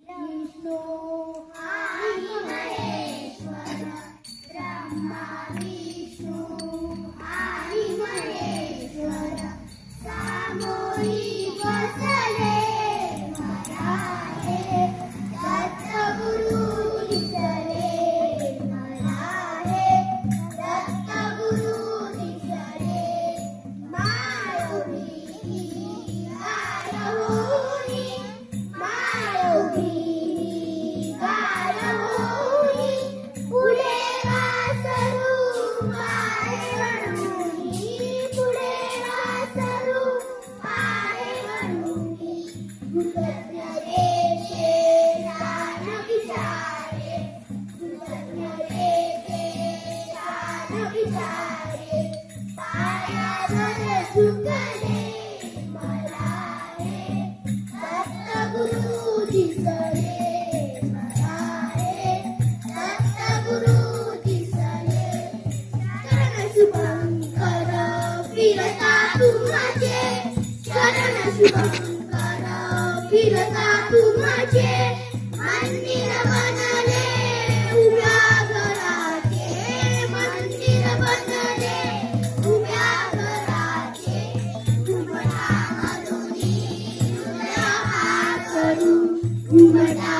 विष्णू आणि महेश्वर ब्रह्मा विष्णू आणि महेश्वर सामूहिक बसले मला हे दत्तगुरु दिसले मला हे दत्तगुरु दिसले माळोनी गाय होई माळोनी गाय होई पुढे वासरू पाय म्हणूनी पुढे वासरू पाय म्हणूनी कृतज्ञतेचे गान विचारे कृतज्ञतेचे गान विचारे पायावर झुकले मला हे दत्तगुरु दिसले मला हे दत्तगुरु दिसले चरण शुभंकर फिरता तुम्हाचे चरण शुभंकर फिरता तुम्हाचे मंदिर बनले उभ्या घराचे मंदिर बनले उभ्या घराचे घुमटा मधुनी हृदय हा करू घुमटा